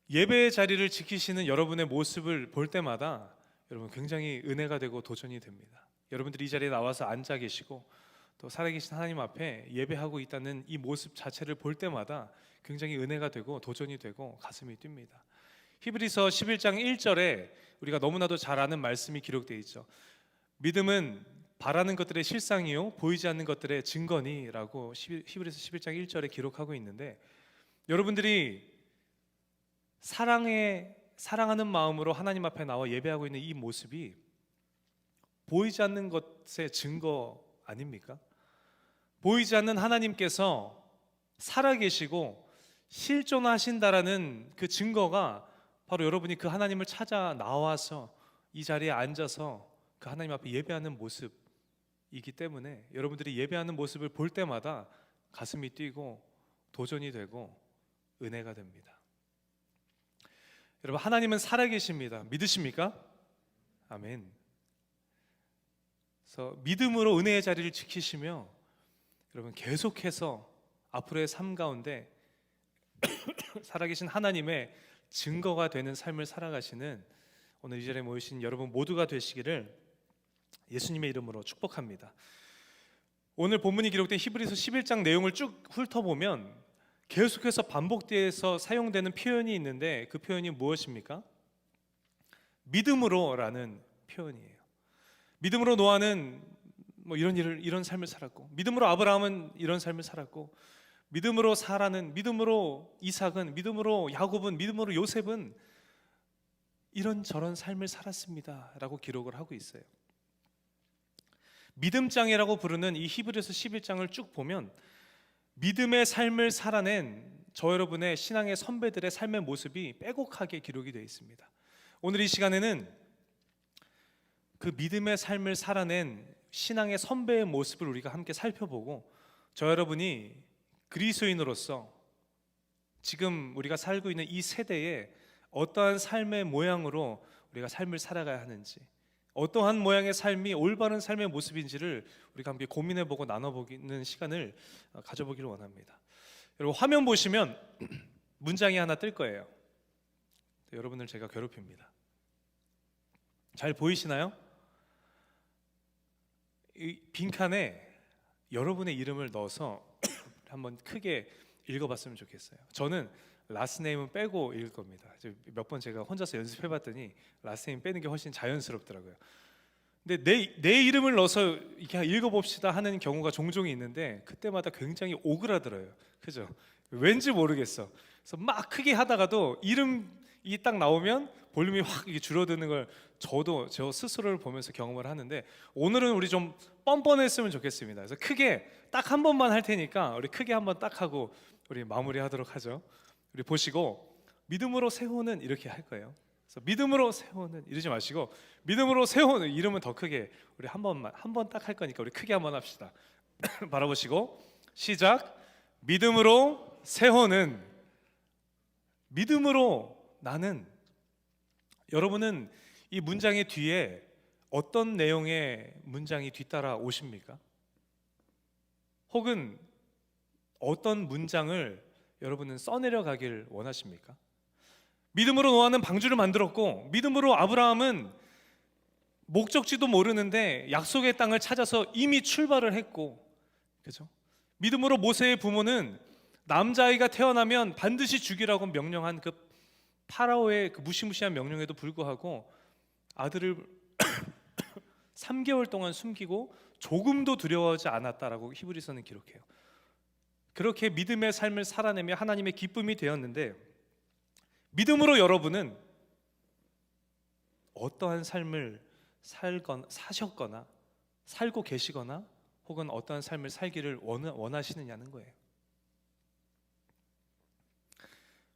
예배의 자리를 지키시는 여러분의 모습을 볼 때마다 여러분 굉장히 은혜가 되고 도전이 됩니다. 여러분들이 이 자리에 나와서 앉아 계시고 또 살아계신 하나님 앞에 예배하고 있다는 이 모습 자체를 볼 때마다 굉장히 은혜가 되고 도전이 되고 가슴이 뜁니다. 히브리서 11장 1절에 우리가 너무나도 잘 아는 말씀이 기록되어 있죠. 믿음은 바라는 것들의 실상이요 보이지 않는 것들의 증거니라고 히브리서 11장 1절에 기록하고 있는데, 여러분들이 사랑하는 마음으로 하나님 앞에 나와 예배하고 있는 이 모습이 보이지 않는 것의 증거 아닙니까? 보이지 않는 하나님께서 살아계시고 실존하신다라는 그 증거가 바로 여러분이 그 하나님을 찾아 나와서 이 자리에 앉아서 그 하나님 앞에 예배하는 모습이기 때문에 여러분들이 예배하는 모습을 볼 때마다 가슴이 뛰고 도전이 되고 은혜가 됩니다. 여러분, 하나님은 살아계십니다. 믿으십니까? 아멘. 그래서 믿음으로 은혜의 자리를 지키시며 여러분 계속해서 앞으로의 삶 가운데 살아계신 하나님의 증거가 되는 삶을 살아가시는 오늘 이 자리에 모이신 여러분 모두가 되시기를 예수님의 이름으로 축복합니다. 오늘 본문이 기록된 히브리서 11장 내용을 쭉 훑어보면 계속해서 반복돼서 사용되는 표현이 있는데 그 표현이 무엇입니까? 믿음으로라는 표현이에요. 믿음으로 노아는 이런 삶을 살았고, 믿음으로 아브라함은 이런 삶을 살았고, 믿음으로 사라는, 믿음으로 이삭은, 믿음으로 야곱은, 믿음으로 요셉은 이런저런 삶을 살았습니다 라고 기록을 하고 있어요. 믿음장이라고 부르는 이 히브리서 11장을 쭉 보면 믿음의 삶을 살아낸 저 여러분의 신앙의 선배들의 삶의 모습이 빼곡하게 기록이 되어 있습니다. 오늘 이 시간에는 그 믿음의 삶을 살아낸 신앙의 선배의 모습을 우리가 함께 살펴보고, 저 여러분이 그리스도인으로서 지금 우리가 살고 있는 이 세대에 어떠한 삶의 모양으로 우리가 삶을 살아가야 하는지, 어떠한 모양의 삶이 올바른 삶의 모습인지를 우리가 함께 고민해보고 나눠보는 시간을 가져보기를 원합니다. 여러분, 화면 보시면 문장이 하나 뜰 거예요. 여러분을 제가 괴롭힙니다. 잘 보이시나요? 이 빈칸에 여러분의 이름을 넣어서 한번 크게 읽어봤으면 좋겠어요. 저는 라스네임은 빼고 읽을 겁니다. 몇 번 제가 혼자서 연습해봤더니 라스네임 빼는 게 훨씬 자연스럽더라고요. 근데 내 이름을 넣어서 이렇게 읽어봅시다 하는 경우가 종종 있는데 그때마다 굉장히 오그라들어요. 그죠? 왠지 모르겠어. 그래서 막 크게 하다가도 이름이 딱 나오면 볼륨이 확 줄어드는 걸 저 스스로를 보면서 경험을 하는데, 오늘은 우리 좀 뻔뻔했으면 좋겠습니다. 그래서 크게 딱 한 번만 할 테니까 우리 크게 한번 딱 하고 우리 마무리하도록 하죠. 우리 보시고 믿음으로 세우는 이렇게 할 거예요. 그래서 믿음으로 세우는 이러지 마시고 믿음으로 세우는 이러면 더 크게 우리 한 번 딱 할 거니까 우리 크게 한번 합시다. 바라보시고 시작. 믿음으로 세우는. 믿음으로 나는. 여러분은 이 문장의 뒤에 어떤 내용의 문장이 뒤따라 오십니까? 혹은 어떤 문장을 여러분은 써내려 가길 원하십니까? 믿음으로 노아는 방주를 만들었고, 믿음으로 아브라함은 목적지도 모르는데 약속의 땅을 찾아서 이미 출발을 했고, 그죠? 믿음으로 모세의 부모는 남자아이가 태어나면 반드시 죽이라고 명령한 그 파라오의 그 무시무시한 명령에도 불구하고 아들을 3개월 동안 숨기고 조금도 두려워하지 않았다라고 히브리서는 기록해요. 그렇게 믿음의 삶을 살아내며 하나님의 기쁨이 되었는데, 믿음으로 여러분은 어떠한 삶을 사셨거나 살고 계시거나 혹은 어떠한 삶을 살기를 원하시느냐는 거예요.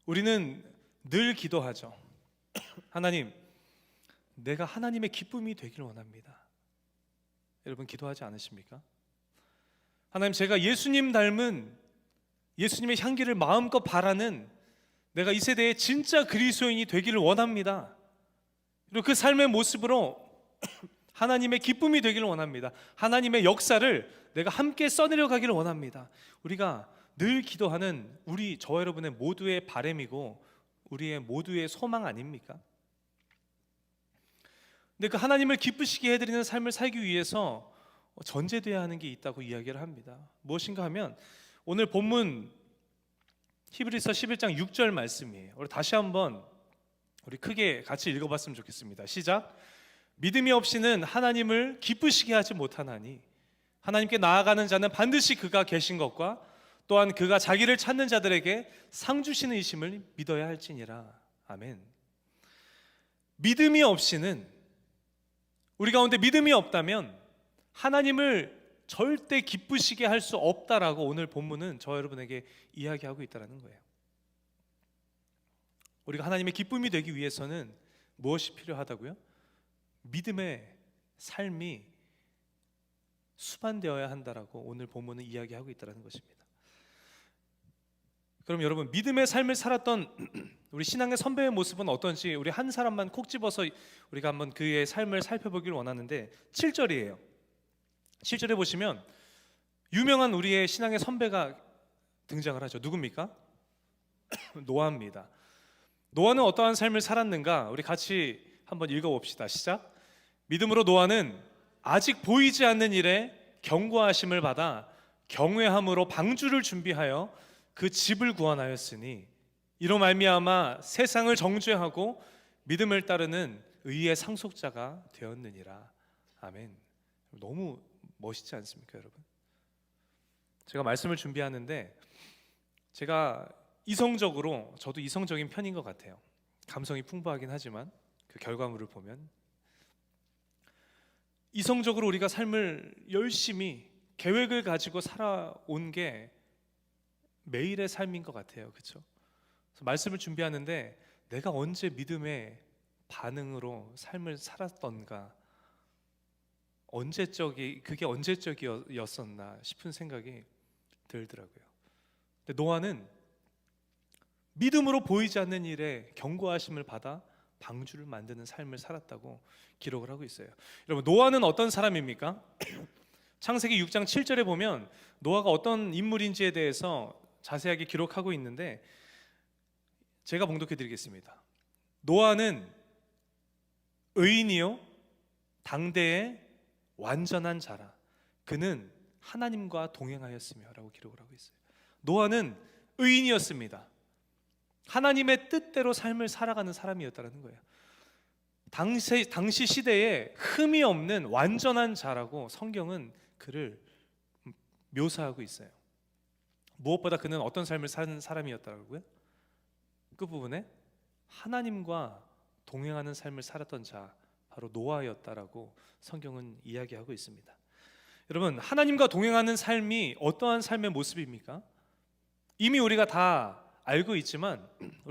우리는 늘 기도하죠. 하나님, 내가 하나님의 기쁨이 되기를 원합니다. 여러분 기도하지 않으십니까? 하나님, 제가 예수님 닮은 예수님의 향기를 마음껏 바라는 내가 이 세대의 진짜 그리스도인이 되기를 원합니다. 그리고 그 삶의 모습으로 하나님의 기쁨이 되기를 원합니다. 하나님의 역사를 내가 함께 써내려 가기를 원합니다. 우리가 늘 기도하는 저와 여러분의 모두의 바람이고 우리의 모두의 소망 아닙니까? 근데 그 하나님을 기쁘시게 해드리는 삶을 살기 위해서 전제돼야 하는 게 있다고 이야기를 합니다. 무엇인가 하면 오늘 본문 히브리서 11장 6절 말씀이에요. 우리 다시 한번 우리 크게 같이 읽어봤으면 좋겠습니다. 시작. 믿음이 없이는 하나님을 기쁘시게 하지 못하나니 하나님께 나아가는 자는 반드시 그가 계신 것과 또한 그가 자기를 찾는 자들에게 상 주시는 이심을 믿어야 할지니라. 아멘. 믿음이 없이는, 우리 가운데 믿음이 없다면 하나님을 절대 기쁘시게 할 수 없다라고 오늘 본문은 저 여러분에게 이야기하고 있다는 거예요. 우리가 하나님의 기쁨이 되기 위해서는 무엇이 필요하다고요? 믿음의 삶이 수반되어야 한다라고 오늘 본문은 이야기하고 있다는 것입니다. 그럼 여러분, 믿음의 삶을 살았던 우리 신앙의 선배의 모습은 어떤지 우리 한 사람만 콕 집어서 우리가 한번 그의 삶을 살펴보기를 원하는데 7절이에요. 7절에 보시면 유명한 우리의 신앙의 선배가 등장을 하죠. 누굽니까? 노아입니다. 노아는 어떠한 삶을 살았는가? 우리 같이 한번 읽어봅시다. 시작. 믿음으로 노아는 아직 보이지 않는 일에 경고하심을 받아 경외함으로 방주를 준비하여 그 집을 구원하였으니 이로 말미암아 세상을 정죄하고 믿음을 따르는 의의 상속자가 되었느니라. 아멘. 너무 멋있지 않습니까, 여러분? 제가 말씀을 준비하는데 제가 이성적으로, 저도 이성적인 편인 것 같아요. 감성이 풍부하긴 하지만 그 결과물을 보면 이성적으로 우리가 삶을 열심히 계획을 가지고 살아온 게 매일의 삶인 것 같아요. 그렇죠? 말씀을 준비하는데 내가 언제 믿음의 반응으로 삶을 살았던가, 그게 언제적이었었나 싶은 생각이 들더라고요. 근데 노아는 믿음으로 보이지 않는 일에 경고하심을 받아 방주를 만드는 삶을 살았다고 기록을 하고 있어요. 여러분, 노아는 어떤 사람입니까? 창세기 6장 7절에 보면 노아가 어떤 인물인지에 대해서 자세하게 기록하고 있는데 제가 봉독해 드리겠습니다. 노아는 의인이요 당대의 완전한 자라 그는 하나님과 동행하였으며 라고 기록을 하고 있어요. 노아는 의인이었습니다. 하나님의 뜻대로 삶을 살아가는 사람이었다는 거예요. 당시 시대에 흠이 없는 완전한 자라고 성경은 그를 묘사하고 있어요. 무엇보다 그는 어떤 삶을 사는 사람이었다고요? 끝부분에 하나님과 동행하는 삶을 살았던 자, 바로 노아였다라고 성경은 이야기하고 있습니다. 여러분, 하나님과 동행하는 삶이 어떠한 삶의 모습입니까? 이미 우리가 다 알고 있지만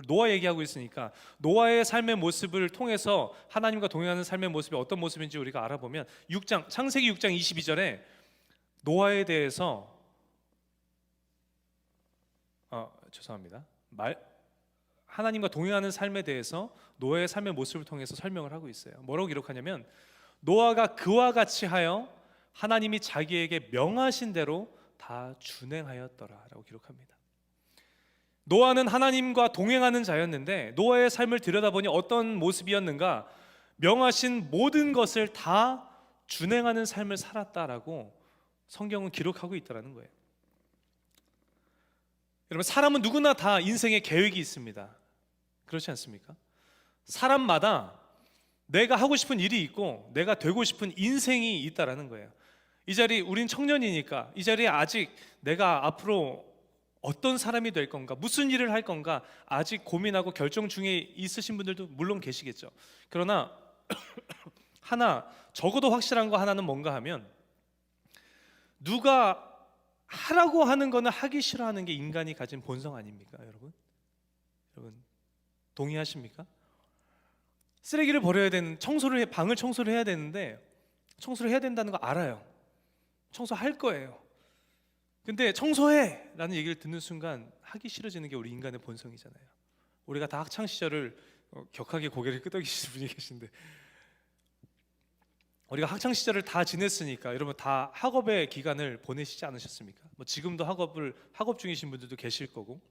노아 얘기하고 있으니까 노아의 삶의 모습을 통해서 하나님과 동행하는 삶의 모습이 어떤 모습인지 우리가 알아보면 창세기 6장 22절에 노아에 대해서 하나님과 동행하는 삶에 대해서 노아의 삶의 모습을 통해서 설명을 하고 있어요. 뭐라고 기록하냐면 노아가 그와 같이 하여 하나님이 자기에게 명하신 대로 다 준행하였더라라고 기록합니다. 노아는 하나님과 동행하는 자였는데 노아의 삶을 들여다보니 어떤 모습이었는가? 명하신 모든 것을 다 준행하는 삶을 살았다라고 성경은 기록하고 있다는 거예요. 여러분, 사람은 누구나 다 인생의 계획이 있습니다. 그렇지 않습니까? 사람마다 내가 하고 싶은 일이 있고 내가 되고 싶은 인생이 있다라는 거예요. 이 자리, 우린 청년이니까 이 자리에 아직 내가 앞으로 어떤 사람이 될 건가, 무슨 일을 할 건가 아직 고민하고 결정 중에 있으신 분들도 물론 계시겠죠. 그러나 적어도 확실한 거 하나는 뭔가 하면 누가 하라고 하는 거는 하기 싫어하는 게 인간이 가진 본성 아닙니까, 여러분? 여러분 동의하십니까? 쓰레기를 버려야 되는, 방을 청소를 해야 되는데 청소를 해야 된다는 거 알아요. 청소할 거예요. 근데 청소해! 라는 얘기를 듣는 순간 하기 싫어지는 게 우리 인간의 본성이잖아요. 우리가 다 학창 시절을 격하게 고개를 끄덕이시는 분이 계신데 우리가 학창 시절을 다 지냈으니까 여러분 다 학업의 기간을 보내시지 않으셨습니까? 지금도 학업 중이신 분들도 계실 거고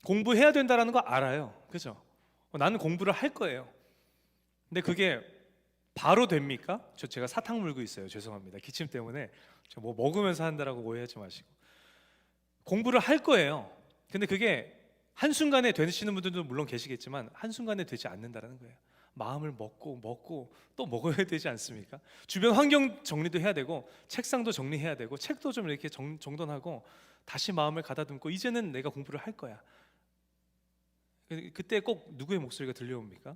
공부해야 된다는 거 알아요. 그죠? 나는 공부를 할 거예요. 근데 그게 바로 됩니까? 제가 사탕 물고 있어요. 죄송합니다. 기침 때문에. 저 뭐 먹으면서 한다라고 오해하지 마시고. 공부를 할 거예요. 근데 그게 한순간에 되시는 분들도 물론 계시겠지만 한순간에 되지 않는다라는 거예요. 마음을 먹고 또 먹어야 되지 않습니까? 주변 환경 정리도 해야 되고 책상도 정리해야 되고 책도 좀 이렇게 정돈하고 다시 마음을 가다듬고 이제는 내가 공부를 할 거야. 그때 꼭 누구의 목소리가 들려옵니까?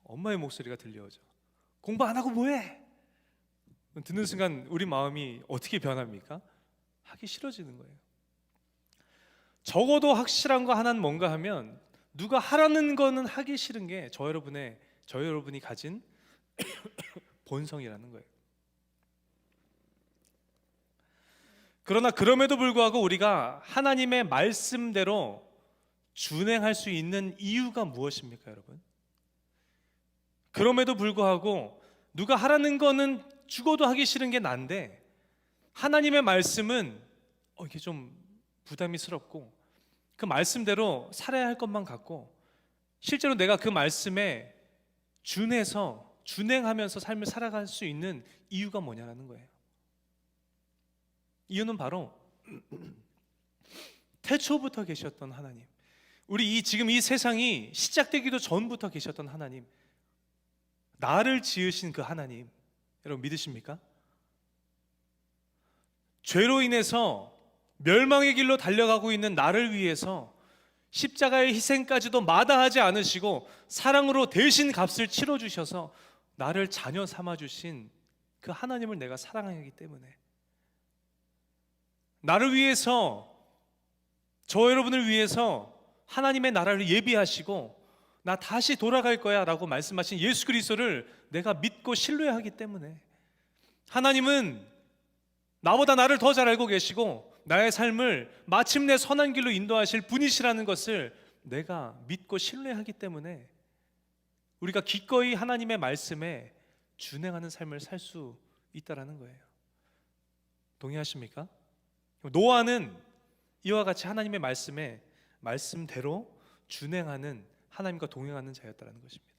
엄마의 목소리가 들려오죠. 공부 안 하고 뭐해? 듣는 순간 우리 마음이 어떻게 변합니까? 하기 싫어지는 거예요. 적어도 확실한 거 하나는 뭔가 하면 누가 하라는 거는 하기 싫은 게 저 여러분이 가진 본성이라는 거예요. 그러나 그럼에도 불구하고 우리가 하나님의 말씀대로 준행할 수 있는 이유가 무엇입니까, 여러분? 그럼에도 불구하고 누가 하라는 거는 죽어도 하기 싫은 게 난데 하나님의 말씀은 이게 좀 부담스럽고 그 말씀대로 살아야 할 것만 같고 실제로 내가 그 말씀에 준행하면서 삶을 살아갈 수 있는 이유가 뭐냐라는 거예요. 이유는 바로 태초부터 계셨던 하나님, 우리 지금 이 세상이 시작되기도 전부터 계셨던 하나님, 나를 지으신 그 하나님, 여러분 믿으십니까? 죄로 인해서 멸망의 길로 달려가고 있는 나를 위해서 십자가의 희생까지도 마다하지 않으시고 사랑으로 대신 값을 치러주셔서 나를 자녀 삼아주신 그 하나님을 내가 사랑하기 때문에, 나를 위해서, 저 여러분을 위해서 하나님의 나라를 예비하시고 나 다시 돌아갈 거야 라고 말씀하신 예수 그리스도를 내가 믿고 신뢰하기 때문에, 하나님은 나보다 나를 더 잘 알고 계시고 나의 삶을 마침내 선한 길로 인도하실 분이시라는 것을 내가 믿고 신뢰하기 때문에 우리가 기꺼이 하나님의 말씀에 준행하는 삶을 살 수 있다라는 거예요. 동의하십니까? 노아는 이와 같이 하나님의 말씀대로 준행하는, 하나님과 동행하는 자였다는 것입니다.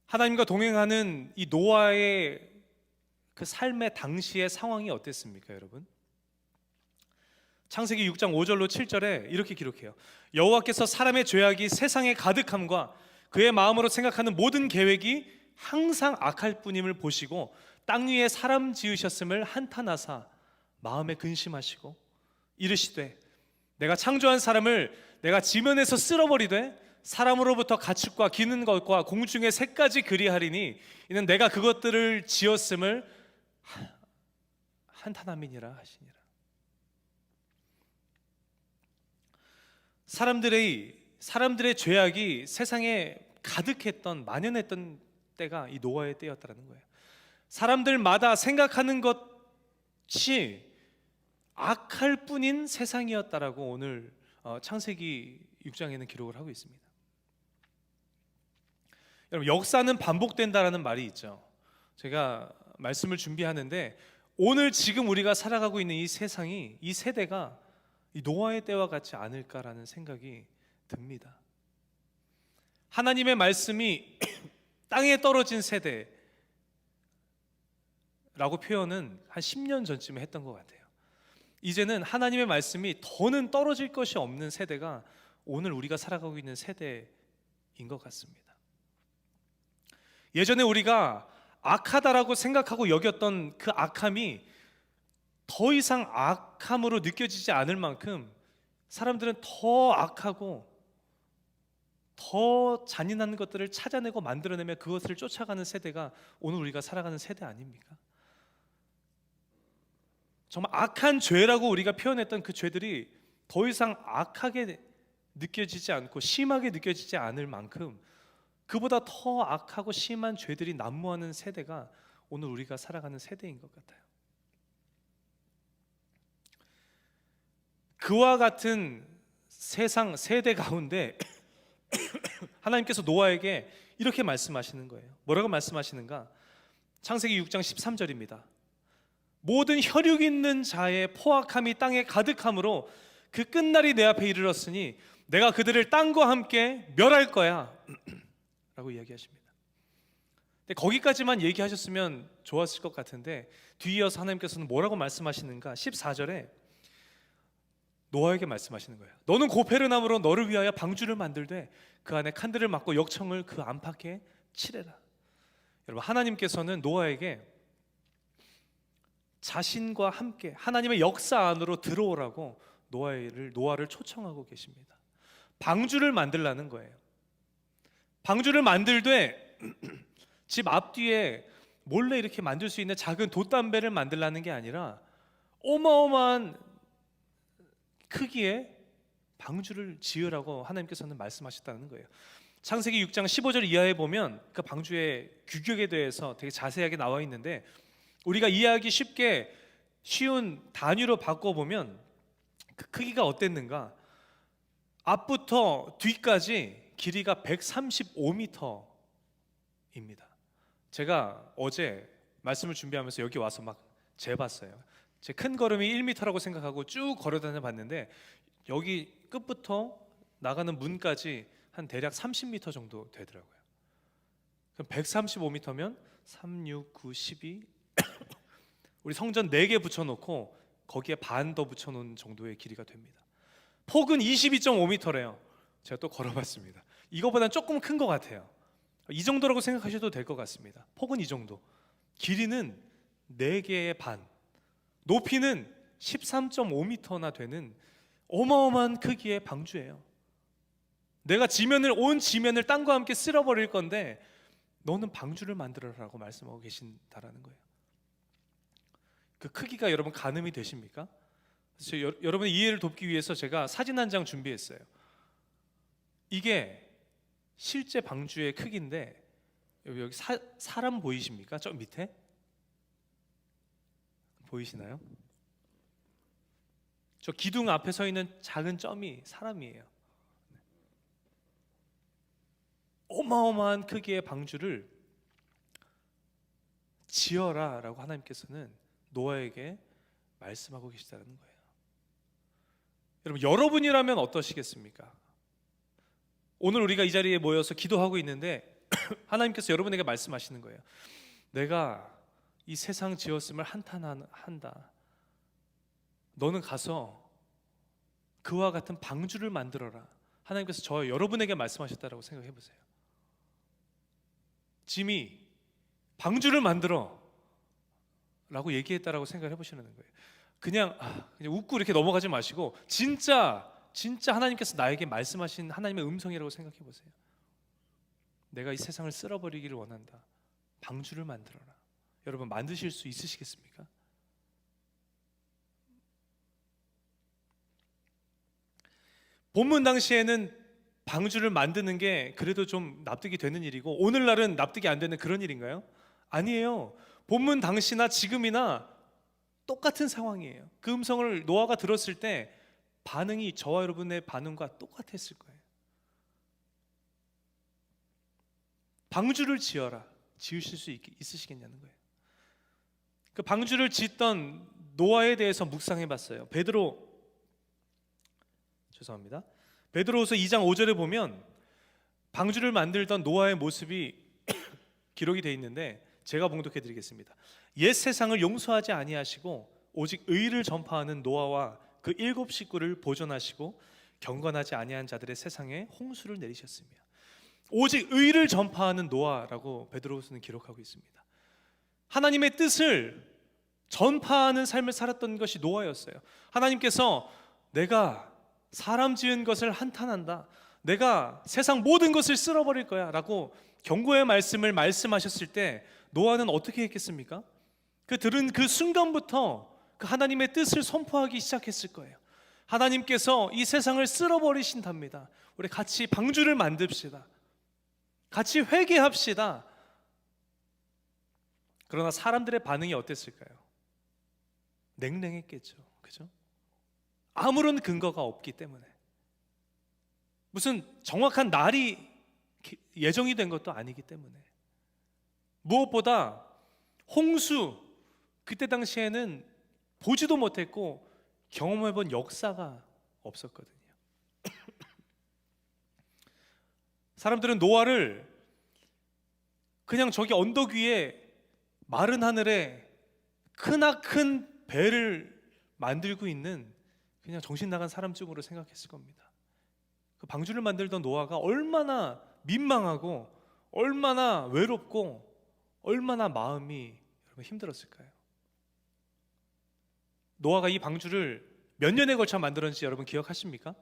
하나님과 동행하는 이 노아의 그 삶의 당시의 상황이 어땠습니까, 여러분? 창세기 6장 5절로 7절에 이렇게 기록해요. 여호와께서 사람의 죄악이 세상에 가득함과 그의 마음으로 생각하는 모든 계획이 항상 악할 뿐임을 보시고 땅 위에 사람 지으셨음을 한탄하사 마음에 근심하시고 이르시되 내가 창조한 사람을 내가 지면에서 쓸어버리되 사람으로부터 가축과 기는 것과 공중의 새까지 그리하리니 이는 내가 그것들을 지었음을 한탄함이니라 하시니라. 사람들의 죄악이 세상에 가득했던, 만연했던 때가 이 노아의 때였다는 거예요. 사람들마다 생각하는 것이 악할 뿐인 세상이었다라고 오늘 창세기 6장에는 기록을 하고 있습니다. 여러분, 역사는 반복된다라는 말이 있죠. 제가 말씀을 준비하는데 오늘 지금 우리가 살아가고 있는 이 세상이, 이 세대가 이 노아의 때와 같지 않을까라는 생각이 듭니다. 하나님의 말씀이 땅에 떨어진 세대라고 표현은 한 10년 전쯤에 했던 것 같아요. 이제는 하나님의 말씀이 더는 떨어질 것이 없는 세대가 오늘 우리가 살아가고 있는 세대인 것 같습니다. 예전에 우리가 악하다라고 생각하고 여겼던 그 악함이 더 이상 악함으로 느껴지지 않을 만큼 사람들은 더 악하고 더 잔인한 것들을 찾아내고 만들어내며 그것을 쫓아가는 세대가 오늘 우리가 살아가는 세대 아닙니까? 정말 악한 죄라고 우리가 표현했던 그 죄들이 더 이상 악하게 느껴지지 않고 심하게 느껴지지 않을 만큼 그보다 더 악하고 심한 죄들이 난무하는 세대가 오늘 우리가 살아가는 세대인 것 같아요. 그와 같은 세상 세대 가운데 하나님께서 노아에게 이렇게 말씀하시는 거예요. 뭐라고 말씀하시는가? 창세기 6장 13절입니다. 모든 혈육 있는 자의 포악함이 땅에 가득함으로 그 끝날이 내 앞에 이르렀으니 내가 그들을 땅과 함께 멸할 거야 라고 이야기하십니다. 근데 거기까지만 얘기하셨으면 좋았을 것 같은데 뒤이어서 하나님께서는 뭐라고 말씀하시는가? 14절에 노아에게 말씀하시는 거예요. 너는 고페르나무로 너를 위하여 방주를 만들되 그 안에 칸들을 막고 역청을 그 안팎에 칠해라. 여러분, 하나님께서는 노아에게 자신과 함께 하나님의 역사 안으로 들어오라고 노아를 초청하고 계십니다. 방주를 만들라는 거예요. 방주를 만들되 집 앞뒤에 몰래 이렇게 만들 수 있는 작은 돛담배를 만들라는 게 아니라 어마어마한 크기의 방주를 지으라고 하나님께서는 말씀하셨다는 거예요. 창세기 6장 15절 이하에 보면 그 방주의 규격에 대해서 되게 자세하게 나와 있는데 우리가 이해하기 쉽게 쉬운 단위로 바꿔보면 그 크기가 어땠는가? 앞부터 뒤까지 길이가 135m입니다. 제가 어제 말씀을 준비하면서 여기 와서 막 재봤어요. 제 큰 걸음이 1m라고 생각하고 쭉 걸어다녀 봤는데 여기 끝부터 나가는 문까지 한 대략 30m 정도 되더라고요. 그럼 135m면 3, 6, 9, 12 우리 성전 4개 붙여놓고 거기에 반 더 붙여놓은 정도의 길이가 됩니다. 폭은 22.5m래요. 제가 또 걸어봤습니다. 이거보다는 조금 큰 것 같아요. 이 정도라고 생각하셔도 될 것 같습니다. 폭은 이 정도, 길이는 4개의 반, 높이는 13.5m나 되는 어마어마한 크기의 방주예요. 내가 온 지면을 땅과 함께 쓸어버릴 건데 너는 방주를 만들어라고 말씀하고 계신다라는 거예요. 그 크기가 여러분 가늠이 되십니까? 그래서 여러분의 이해를 돕기 위해서 제가 사진 한 장 준비했어요. 이게 실제 방주의 크기인데 여기 사람 보이십니까? 저 밑에 보이시나요? 저 기둥 앞에 서 있는 작은 점이 사람이에요. 어마어마한 크기의 방주를 지어라 라고 하나님께서는 노아에게 말씀하고 계시다는 거예요. 여러분, 여러분이라면 어떠시겠습니까? 오늘 우리가 이 자리에 모여서 기도하고 있는데 하나님께서 여러분에게 말씀하시는 거예요. 내가 이 세상 지었음을 한탄한다. 너는 가서 그와 같은 방주를 만들어라. 하나님께서 여러분에게 말씀하셨다라고 생각해 보세요. 짐이 방주를 만들어 라고 얘기했다라고 생각을 해보시는 거예요. 그냥 웃고 이렇게 넘어가지 마시고 진짜 하나님께서 나에게 말씀하신 하나님의 음성이라고 생각해 보세요. 내가 이 세상을 쓸어버리기를 원한다. 방주를 만들어라. 여러분, 만드실 수 있으시겠습니까? 본문 당시에는 방주를 만드는 게 그래도 좀 납득이 되는 일이고 오늘날은 납득이 안 되는 그런 일인가요? 아니에요. 본문 당시나 지금이나 똑같은 상황이에요. 그 음성을 노아가 들었을 때 반응이 저와 여러분의 반응과 똑같았을 거예요. 방주를 지어라. 지으실 수 있으시겠냐는 거예요. 그 방주를 짓던 노아에 대해서 묵상해 봤어요. 베드로후서 2장 5절에 보면 방주를 만들던 노아의 모습이 기록이 되어 있는데 제가 봉독해 드리겠습니다. 옛 세상을 용서하지 아니하시고 오직 의를 전파하는 노아와 그 7 식구를 보존하시고 경건하지 아니한 자들의 세상에 홍수를 내리셨으며. 오직 의를 전파하는 노아라고 베드로후서는 기록하고 있습니다. 하나님의 뜻을 전파하는 삶을 살았던 것이 노아였어요. 하나님께서 내가 사람 지은 것을 한탄한다. 내가 세상 모든 것을 쓸어버릴 거야 라고 경고의 말씀을 말씀하셨을 때 노아는 어떻게 했겠습니까? 들은 그 순간부터 그 하나님의 뜻을 선포하기 시작했을 거예요. 하나님께서 이 세상을 쓸어버리신답니다. 우리 같이 방주를 만듭시다. 같이 회개합시다. 그러나 사람들의 반응이 어땠을까요? 냉랭했겠죠. 그죠? 아무런 근거가 없기 때문에, 무슨 정확한 날이 예정이 된 것도 아니기 때문에, 무엇보다 홍수, 그때 당시에는 보지도 못했고 경험해본 역사가 없었거든요. 사람들은 노아를 그냥 저기 언덕 위에 마른 하늘에 크나큰 배를 만들고 있는 그냥 정신 나간 사람쯤으로 생각했을 겁니다. 그 방주를 만들던 노아가 얼마나 민망하고 얼마나 외롭고 얼마나 마음이 여러분 힘들었을까요? 노아가 이 방주를 몇 년에 걸쳐 만들었는지 여러분 기억하십니까?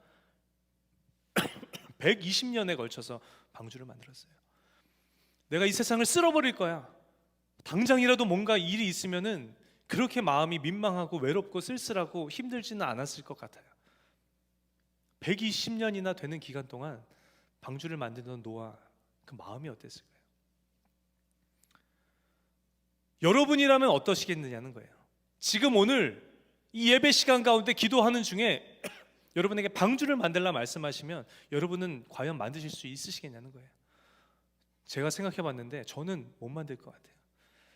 120년에 걸쳐서 방주를 만들었어요. 내가 이 세상을 쓸어버릴 거야. 당장이라도 뭔가 일이 있으면은 그렇게 마음이 민망하고 외롭고 쓸쓸하고 힘들지는 않았을 것 같아요. 120년이나 되는 기간 동안 방주를 만들던 노아, 그 마음이 어땠을까요? 여러분이라면 어떠시겠느냐는 거예요. 지금 오늘 이 예배 시간 가운데 기도하는 중에 여러분에게 방주를 만들라 말씀하시면 여러분은 과연 만드실 수 있으시겠냐는 거예요. 제가 생각해 봤는데 저는 못 만들 것 같아요.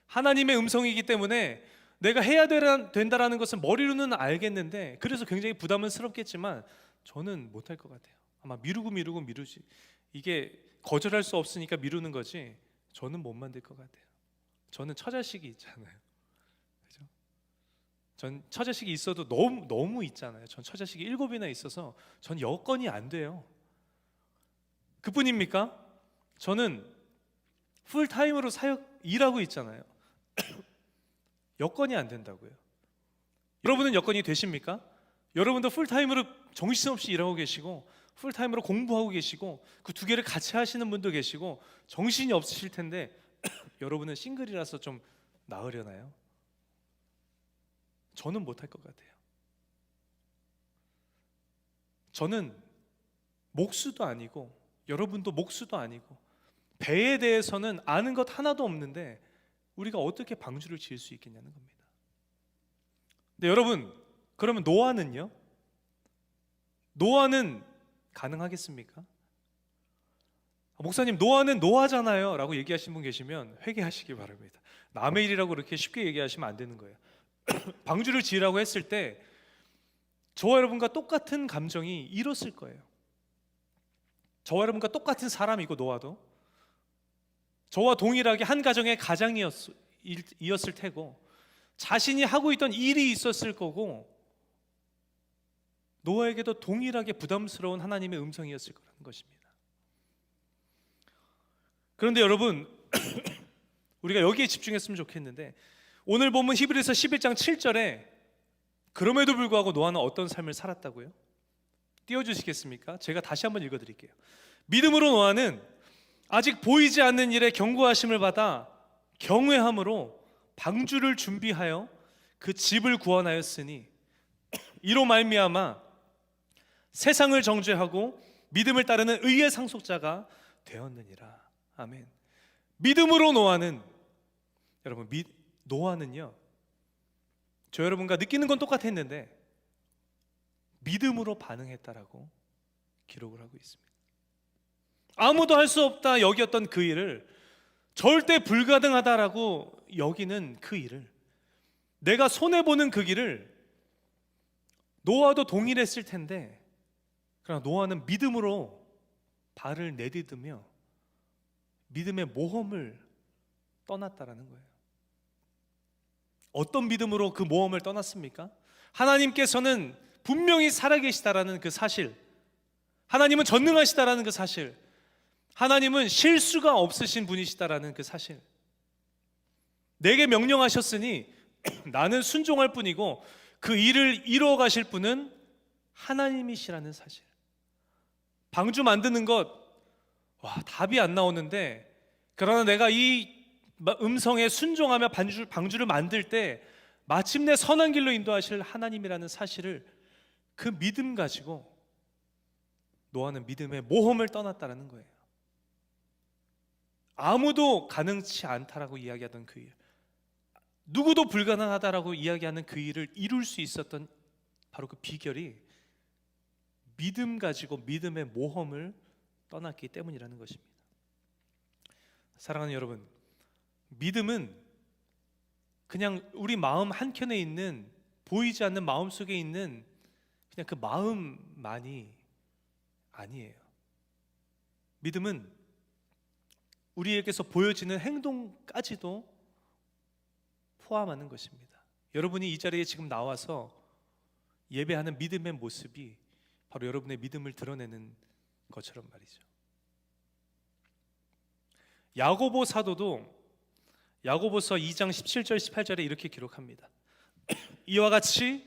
하나님의 음성이기 때문에 내가 해야 된다라는 것은 머리로는 알겠는데, 그래서 굉장히 부담스럽겠지만 저는 못할 것 같아요. 아마 미루지. 이게 거절할 수 없으니까 미루는 거지 저는 못 만들 것 같아요. 저는 처자식이 있잖아요. 그죠? 전 처자식이 있어도 너무 있잖아요. 전 처자식이 7이나 있어서 전 여건이 안 돼요. 그뿐입니까? 저는 풀타임으로 일하고 있잖아요. 여건이 안 된다고요. 여러분은 여건이 되십니까? 여러분도 풀타임으로 정신없이 일하고 계시고 풀타임으로 공부하고 계시고 그 두 개를 같이 하시는 분도 계시고 정신이 없으실 텐데 여러분은 싱글이라서 좀 나으려나요? 저는 못할 것 같아요. 저는 목수도 아니고 여러분도 목수도 아니고 배에 대해서는 아는 것 하나도 없는데 우리가 어떻게 방주를 지을 수 있겠냐는 겁니다. 근데 여러분, 그러면 노아는요? 노아는 가능하겠습니까? 목사님, 노아는 노아잖아요 라고 얘기하신 분 계시면 회개하시기 바랍니다. 남의 일이라고 그렇게 쉽게 얘기하시면 안 되는 거예요. 방주를 지으라고 했을 때 저와 여러분과 똑같은 감정이 일었을 거예요. 저와 여러분과 똑같은 사람이고 노아도 저와 동일하게 한 가정의 가장이었을 테고 자신이 하고 있던 일이 있었을 거고 노아에게도 동일하게 부담스러운 하나님의 음성이었을 거라는 것입니다. 그런데 여러분 우리가 여기에 집중했으면 좋겠는데 오늘 본문 히브리서 11장 7절에 그럼에도 불구하고 노아는 어떤 삶을 살았다고요? 띄워주시겠습니까? 제가 다시 한번 읽어드릴게요. 믿음으로 노아는 아직 보이지 않는 일에 경고하심을 받아 경외함으로 방주를 준비하여 그 집을 구원하였으니 이로 말미암아 세상을 정죄하고 믿음을 따르는 의의 상속자가 되었느니라. 아멘. 믿음으로 노아는 여러분 노아는요 저 여러분과 느끼는 건 똑같았는데 믿음으로 반응했다라고 기록을 하고 있습니다. 아무도 할 수 없다 여겼던 그 일을 절대 불가능하다라고 여기는 그 일을 내가 손해보는 그 길을 노아도 동일했을 텐데 그러나 노아는 믿음으로 발을 내디디며 믿음의 모험을 떠났다라는 거예요. 어떤 믿음으로 그 모험을 떠났습니까? 하나님께서는 분명히 살아계시다라는 그 사실, 하나님은 전능하시다라는 그 사실, 하나님은 실수가 없으신 분이시다라는 그 사실, 내게 명령하셨으니 나는 순종할 뿐이고 그 일을 이루어 가실 분은 하나님이시라는 사실. 방주 만드는 것 답이 안 나오는데 그러나 내가 이 음성에 순종하며 방주를 만들 때 마침내 선한 길로 인도하실 하나님이라는 사실을 그 믿음 가지고 노아는 믿음의 모험을 떠났다는 거예요. 아무도 가능치 않다라고 이야기하던 그 일, 누구도 불가능하다라고 이야기하는 그 일을 이룰 수 있었던 바로 그 비결이 믿음 가지고 믿음의 모험을 떠났기 때문이라는 것입니다. 사랑하는 여러분, 믿음은 그냥 우리 마음 한켠에 있는 보이지 않는 마음 속에 있는 그냥 그 마음만이 아니에요. 믿음은 우리에게서 보여지는 행동까지도 포함하는 것입니다. 여러분이 이 자리에 지금 나와서 예배하는 믿음의 모습이 바로 여러분의 믿음을 드러내는 것처럼 말이죠. 야고보 사도도 야고보서 2장 17절 18절에 이렇게 기록합니다. 이와 같이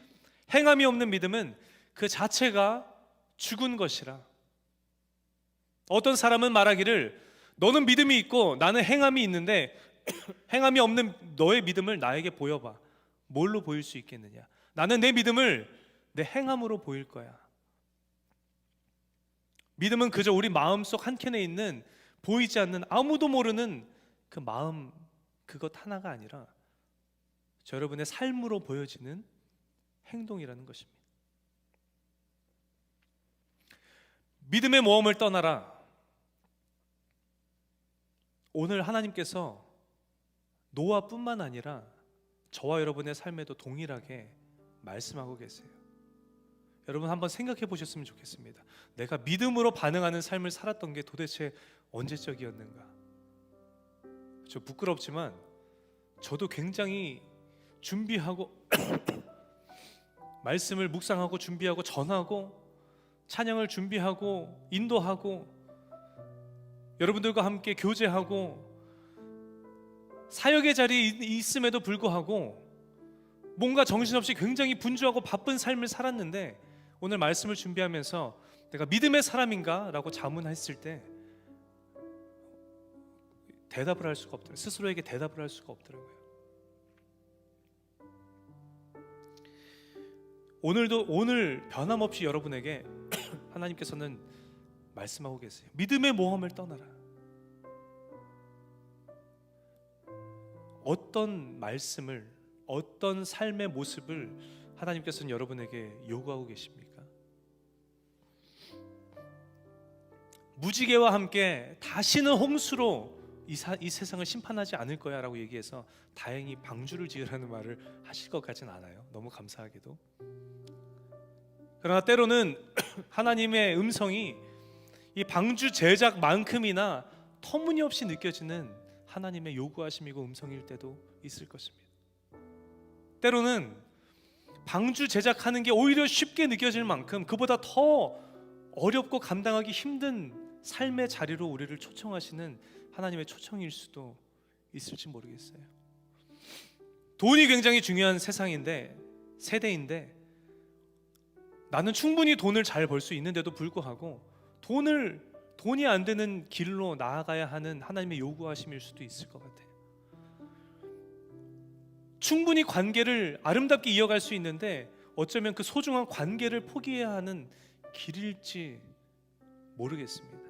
행함이 없는 믿음은 그 자체가 죽은 것이라. 어떤 사람은 말하기를 너는 믿음이 있고 나는 행함이 있는데 행함이 없는 너의 믿음을 나에게 보여봐. 뭘로 보일 수 있겠느냐? 나는 내 믿음을 내 행함으로 보일 거야. 믿음은 그저 우리 마음속 한켠에 있는 보이지 않는 아무도 모르는 그 마음 그것 하나가 아니라 저 여러분의 삶으로 보여지는 행동이라는 것입니다. 믿음의 모험을 떠나라. 오늘 하나님께서 노아뿐만 아니라 저와 여러분의 삶에도 동일하게 말씀하고 계세요. 여러분 한번 생각해 보셨으면 좋겠습니다. 내가 믿음으로 반응하는 삶을 살았던 게 도대체 언제적이었는가? 저 부끄럽지만 저도 굉장히 준비하고 말씀을 묵상하고 준비하고 전하고 찬양을 준비하고 인도하고 여러분들과 함께 교제하고 사역의 자리에 있음에도 불구하고 뭔가 정신없이 굉장히 분주하고 바쁜 삶을 살았는데 오늘 말씀을 준비하면서 내가 믿음의 사람인가? 라고 자문했을 때 대답을 할 수가 없더라고요. 스스로에게 대답을 할 수가 없더라고요. 오늘 변함없이 여러분에게 하나님께서는 말씀하고 계세요. 믿음의 모험을 떠나라. 어떤 말씀을, 어떤 삶의 모습을 하나님께서는 여러분에게 요구하고 계십니까? 무지개와 함께 다시는 홍수로 이 세상을 심판하지 않을 거야 라고 얘기해서 다행히 방주를 지으라는 말을 하실 것 같진 않아요. 너무 감사하게도. 그러나 때로는 하나님의 음성이 이 방주 제작만큼이나 터무니없이 느껴지는 하나님의 요구하심이고 음성일 때도 있을 것입니다. 때로는 방주 제작하는 게 오히려 쉽게 느껴질 만큼 그보다 더 어렵고 감당하기 힘든 삶의 자리로 우리를 초청하시는 하나님의 초청일 수도 있을지 모르겠어요. 돈이 굉장히 중요한 세대인데 나는 충분히 돈을 잘 벌 수 있는데도 불구하고 돈이 안 되는 길로 나아가야 하는 하나님의 요구하심일 수도 있을 것 같아요. 충분히 관계를 아름답게 이어갈 수 있는데 어쩌면 그 소중한 관계를 포기해야 하는 길일지 모르겠습니다.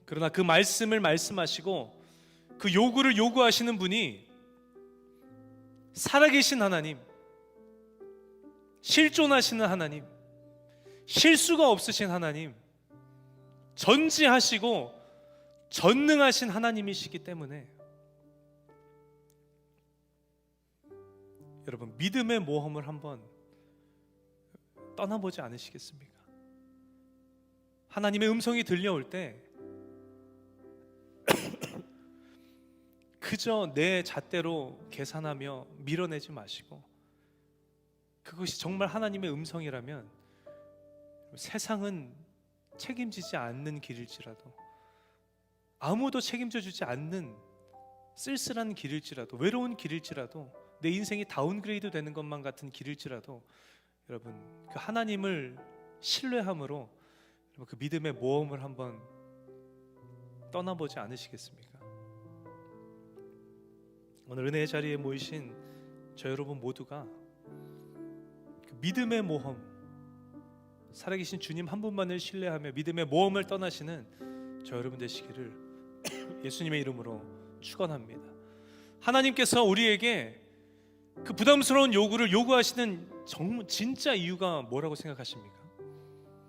그러나 그 말씀을 말씀하시고 그 요구를 요구하시는 분이 살아계신 하나님, 실존하시는 하나님, 실수가 없으신 하나님, 전지하시고 전능하신 하나님이시기 때문에 여러분 믿음의 모험을 한번 떠나보지 않으시겠습니까? 하나님의 음성이 들려올 때 그저 내 잣대로 계산하며 밀어내지 마시고 그것이 정말 하나님의 음성이라면 세상은 책임지지 않는 길일지라도 아무도 책임져 주지 않는 쓸쓸한 길일지라도 외로운 길일지라도 내 인생이 다운그레이드 되는 것만 같은 길일지라도 여러분 그 하나님을 신뢰함으로 그 믿음의 모험을 한번 떠나보지 않으시겠습니까? 오늘 은혜의 자리에 모이신 저 여러분 모두가 그 믿음의 모험, 살아계신 주님 한 분만을 신뢰하며 믿음의 모험을 떠나시는 저 여러분 되시기를 예수님의 이름으로 축원합니다. 하나님께서 우리에게 그 부담스러운 요구를 요구하시는 진짜 이유가 뭐라고 생각하십니까?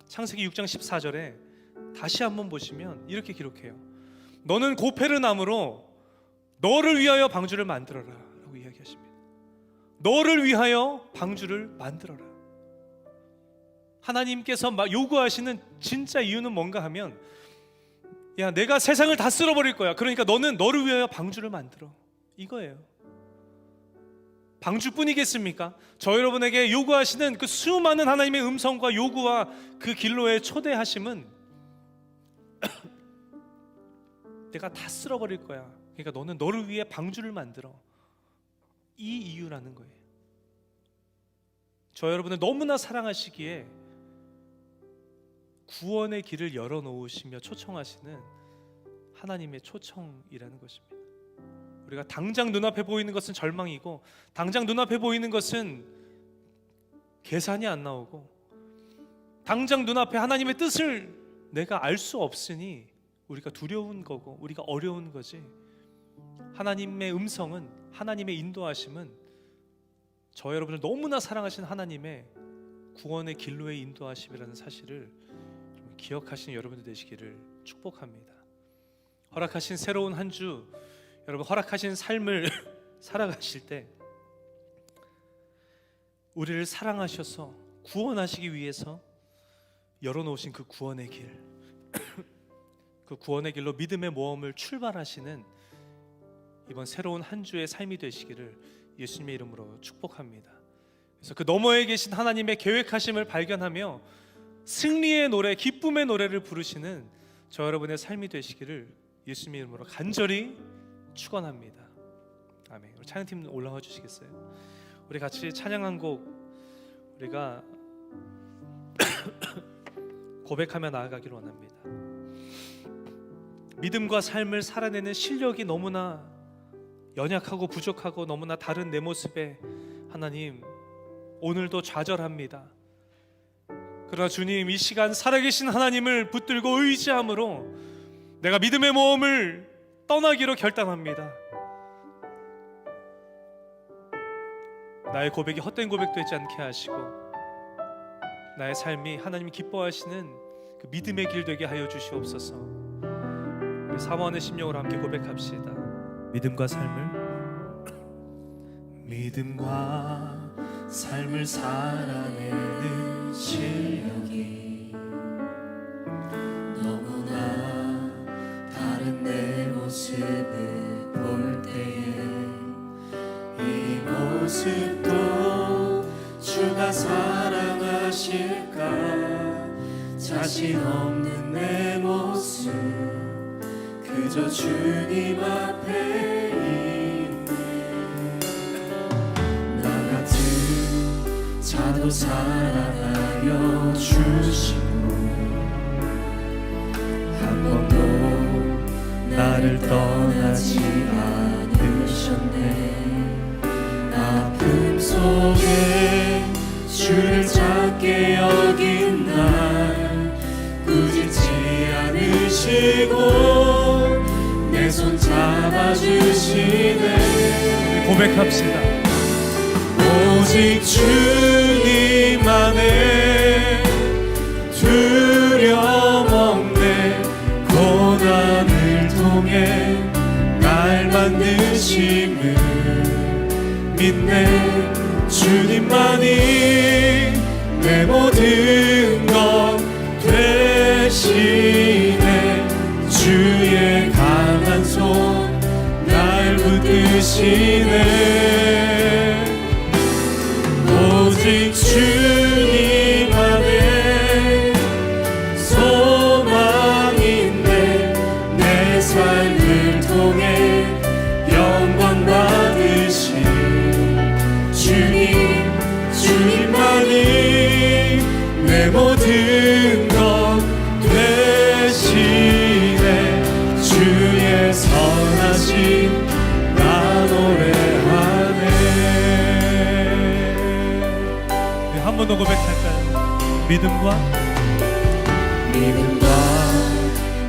창세기 6장 14절에 다시 한번 보시면 이렇게 기록해요. 너는 고페르나무로 너를 위하여 방주를 만들어라 라고 이야기하십니다. 너를 위하여 방주를 만들어라. 하나님께서 요구하시는 진짜 이유는 뭔가 하면 야, 내가 세상을 다 쓸어버릴 거야. 그러니까 너는 너를 위하여 방주를 만들어. 이거예요. 방주뿐이겠습니까? 저 여러분에게 요구하시는 그 수많은 하나님의 음성과 요구와 그 길로의 초대하심은 내가 다 쓸어버릴 거야. 그러니까 너는 너를 위해 방주를 만들어. 이 이유라는 거예요. 저 여러분을 너무나 사랑하시기에 구원의 길을 열어놓으시며 초청하시는 하나님의 초청이라는 것입니다. 우리가 당장 눈앞에 보이는 것은 절망이고, 당장 눈앞에 보이는 것은 계산이 안 나오고, 당장 눈앞에 하나님의 뜻을 내가 알 수 없으니 우리가 두려운 거고 우리가 어려운 거지, 하나님의 음성은, 하나님의 인도하심은 저 여러분을 너무나 사랑하신 하나님의 구원의 길로의 인도하심이라는 사실을 좀 기억하시는 여러분들 되시기를 축복합니다. 허락하신 새로운 한 주, 여러분 허락하신 삶을 살아가실 때 우리를 사랑하셔서 구원하시기 위해서 열어놓으신 그 구원의 길, 그 구원의 길로 믿음의 모험을 출발하시는 이번 새로운 한 주의 삶이 되시기를 예수님의 이름으로 축복합니다. 그래서 그 너머에 계신 하나님의 계획하심을 발견하며 승리의 노래, 기쁨의 노래를 부르시는 저 여러분의 삶이 되시기를 예수님의 이름으로 간절히 축원합니다. 아멘. 우리 찬양팀 올라와 주시겠어요? 우리 같이 찬양 한 곡 우리가 고백하며 나아가기를 원합니다. 믿음과 삶을 살아내는 실력이 너무나 연약하고 부족하고 너무나 다른 내 모습에 하나님 오늘도 좌절합니다. 그러나 주님, 이 시간 살아계신 하나님을 붙들고 의지함으로 내가 믿음의 모험을 떠나기로 결단합니다. 나의 고백이 헛된 고백 되지 않게 하시고 나의 삶이 하나님이 기뻐하시는 그 믿음의 길 되게 하여 주시옵소서. 우리 사모하는 심령으로 함께 고백합시다. 믿음과 삶을 살아내는 실력이 너무나 다른 내 모습을 볼 때에 이 모습도 주가 사랑하실까? 자신 없는 내 모습 그저 주님 앞에 있네. 나 같은 자도 사랑하여 주시고 한 번도 나를 떠나지 않으셨네. 아픔 속에 주를 찾게 여긴 날 꾸짖지 않으시고 내 손 잡아주시네. 고백합시다. 오직 주님 안에 두려움 없네. 고난을 통해 날 만드심을 믿네. 주님만이 내 모든 것 되시네. 주의 강한 손 날 붙드시네. 오직 주님 안에 소망인데 내 삶을 통해 영광 받으신 주님만이 내 모든 것 되시네. 주의 선하심 나 노래하네. 네, 한 번 더 고백할까요? 믿음과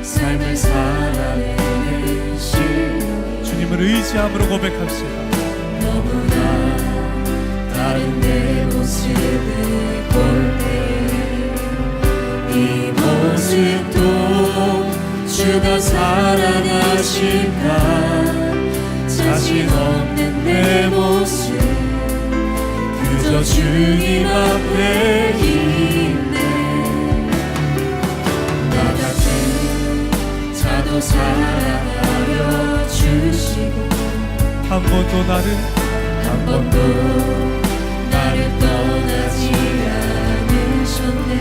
삶을 살아내는 실력 주님을 의지함으로 고백합시다. 너무나 다른 내 모습을 볼 때 이 모습도 주가 사랑하실까? 자신 없는 내 모습 그저 주님 앞에 있네. 나 같은 자 한 번도 나를 한 번도 나를 떠나지 않으셨네.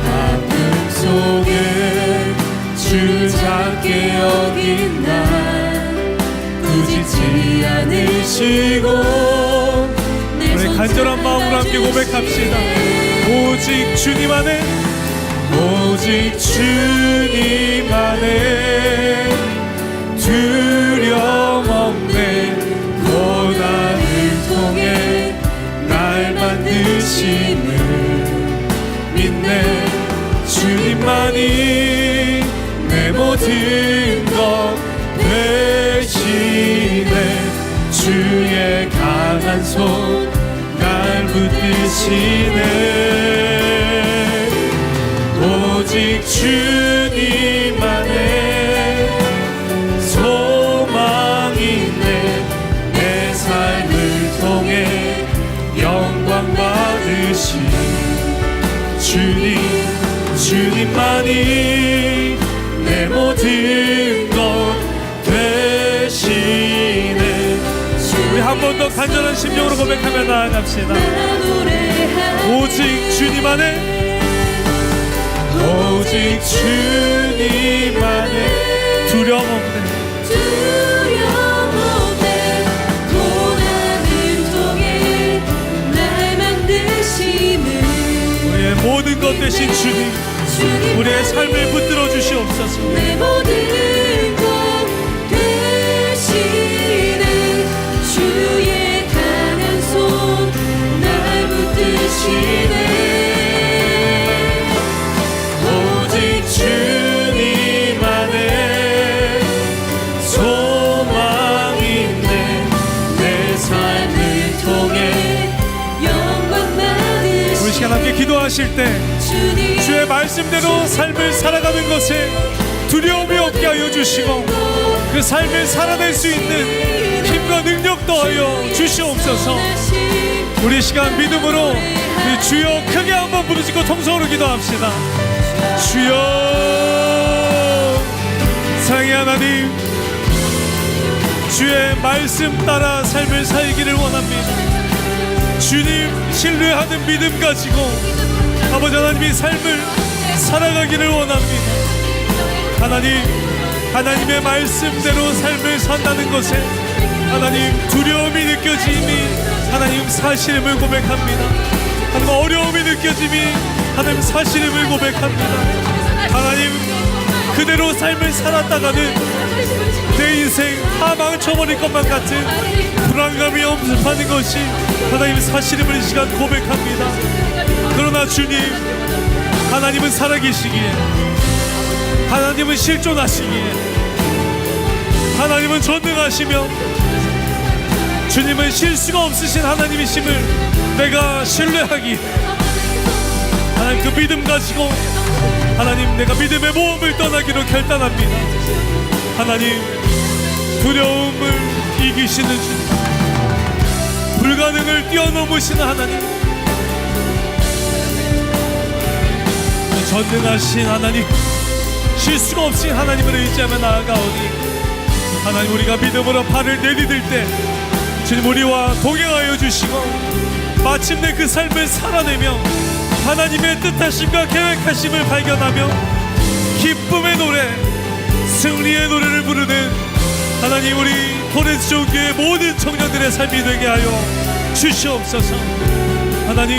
아픔 속에 주 작게 여긴 날 꾸짖지 않으시고 우리 간절한 마음으로 함께 고백합시다. 오직 주님 안에, 오직 주님 안에 두려움 없네. 고난을 통해 날 만드심을 믿네. 주님만이 내 모든 것 되시네. 주의 강한 손 날 붙드시네. 오직 주님 안에 소망이 있네. 내 삶을 통해 영광 받으신 주님만이 내 모든 것 되시네. 우리 한 번 더 간절한 심령으로 고백하며 나아갑시다. 오직 주님 안에, 오직 주님 안에 두려움 없네. 두려움 없네. 고난을 통해 날 만드심을 우리의 모든 것 되신 주님, 우리의 삶을 붙들어 주시옵소서. 내 모든 것 되시네. 주의 강한 손 날 붙드시네. 오직 주님 안에 소망이 있네. 내 삶을 통해 영광 받으시네. 우리 시간 함께 기도하실 때 주의 말씀대로 삶을 살아가는 것에 두려움이 없게 하여 주시고 그 삶을 살아낼 수 있는 힘과 능력 더하여 주시옵소서. 우리 시간 믿음으로 그 주여 크게 한번 부르시고 통성으로 기도합시다. 주여, 사랑의 하나님, 주의 말씀 따라 삶을 살기를 원합니다. 주님 신뢰하는 믿음 가지고 아버지 하나님의 삶을 살아가기를 원합니다. 하나님, 하나님의 말씀대로 삶을 산다는 것에 하나님 두려움이 느껴짐이 하나님 사실임을 고백합니다. 하나님 어려움이 느껴짐이 하나님 사실임을 고백합니다. 하나님 그대로 삶을 살았다가는 내 인생 다 망쳐버릴 것만 같은 불안감이 엄습하는 것이 하나님 사실임을 이 시간 고백합니다. 그러나 주님, 하나님은 살아계시기에, 하나님은 실존하시기에, 하나님은 전능하시며 주님은 실수가 없으신 하나님이심을 내가 신뢰하기, 하나님 그 믿음 가지고 하나님 내가 믿음의 모험을 떠나기로 결단합니다. 하나님 두려움을 이기시는 주님, 불가능을 뛰어넘으시는 하나님, 전능하신 하나님, 실수가 없으신 하나님을 의지하며 나아가오니 하나님 우리가 믿음으로 발을 내디딜 때 주님 우리와 동행하여 주시고 마침내 그 삶을 살아내며 하나님의 뜻하심과 계획하심을 발견하며 기쁨의 노래, 승리의 노래를 부르는 하나님 우리 포레스 종교의 모든 청년들의 삶이 되게 하여 주시옵소서. 하나님,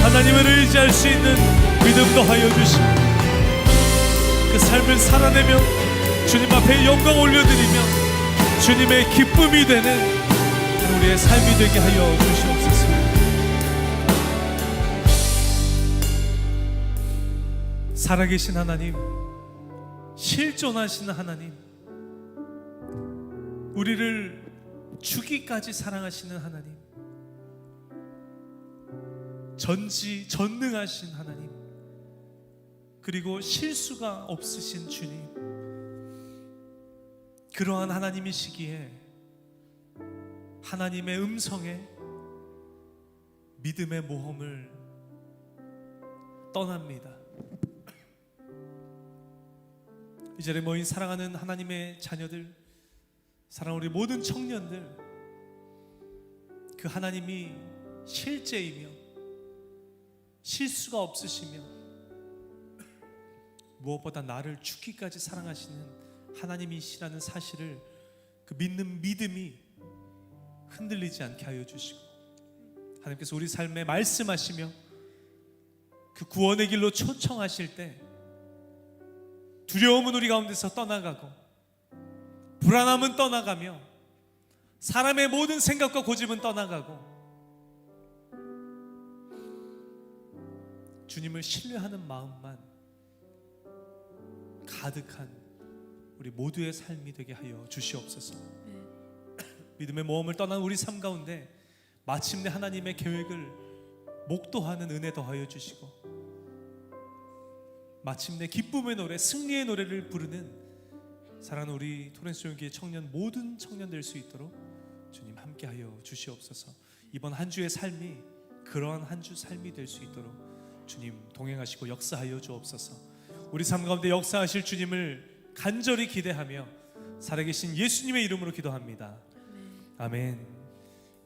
하나님을 의지할 수 있는 믿음도 하여 주시고 그 삶을 살아내며 주님 앞에 영광 올려드리며 주님의 기쁨이 되는 우리의 삶이 되게 하여 주시옵소서. 살아계신 하나님, 실존하시는 하나님, 우리를 죽기까지 사랑하시는 하나님, 전능하신 하나님, 그리고 실수가 없으신 주님, 그러한 하나님이시기에 하나님의 음성에 믿음의 모험을 떠납니다. 이 자리에 모인 사랑하는 하나님의 자녀들, 사랑하는 우리 모든 청년들, 그 하나님이 실제이며 실수가 없으시며 무엇보다 나를 죽기까지 사랑하시는 하나님이시라는 사실을, 그 믿는 믿음이 흔들리지 않게 하여 주시고, 하나님께서 우리 삶에 말씀하시며 그 구원의 길로 초청하실 때 두려움은 우리 가운데서 떠나가고 불안함은 떠나가며 사람의 모든 생각과 고집은 떠나가고 주님을 신뢰하는 마음만 가득한 우리 모두의 삶이 되게 하여 주시옵소서. 믿음의 모험을 떠난 우리 삶 가운데 마침내 하나님의 계획을 목도하는 은혜 더하여 주시고, 마침내 기쁨의 노래, 승리의 노래를 부르는 사랑하는 우리 토렌스 용기의 청년, 모든 청년 될 수 있도록 주님 함께하여 주시옵소서. 이번 한 주의 삶이 그러한 한 주 삶이 될 수 있도록 주님 동행하시고 역사하여 주옵소서. 우리 삶 가운데 역사하실 주님을 간절히 기대하며 살아계신 예수님의 이름으로 기도합니다. 아멘.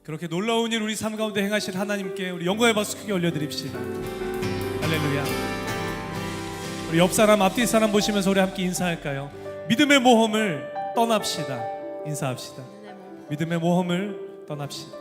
그렇게 놀라운 일 우리 삶 가운데 행하실 하나님께 우리 영광의 박수 크게 올려드립시다. 할렐루야. 우리 옆 사람, 앞뒤 사람 보시면서 우리 함께 인사할까요? 믿음의 모험을 떠납시다. 인사합시다. 믿음의 모험을 떠납시다.